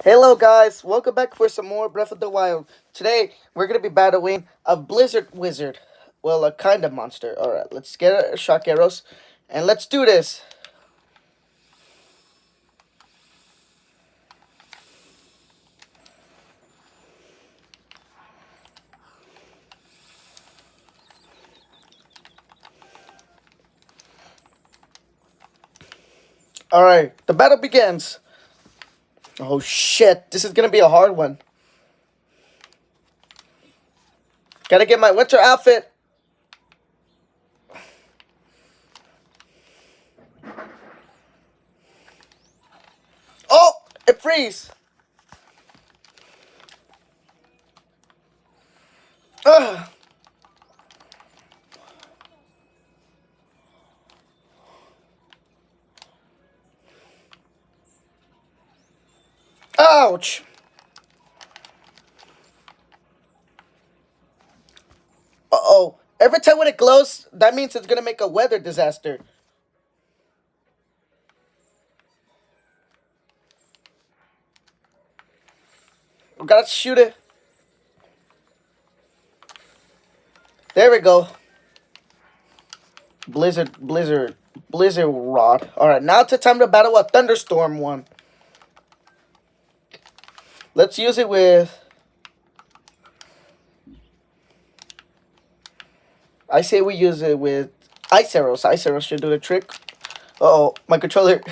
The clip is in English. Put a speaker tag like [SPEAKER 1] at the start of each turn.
[SPEAKER 1] Hello guys, welcome back for some more Breath of the Wild. Today we're gonna be battling a blizzard wizard. Well, a kind of monster. Alright, let's get our shock arrows and let's do this. Alright, the battle begins. Oh shit, this is gonna be a hard one. Gotta get my winter outfit. Oh, it freeze. Ugh. Ouch. Uh-oh. Every time when it glows, that means it's gonna make a weather disaster. We gotta shoot it. There we go. Blizzard rod. Alright, now it's time to battle a thunderstorm one. Let's use it with... I say we use it with ice arrows. Ice arrows should do the trick. Uh-oh, my controller.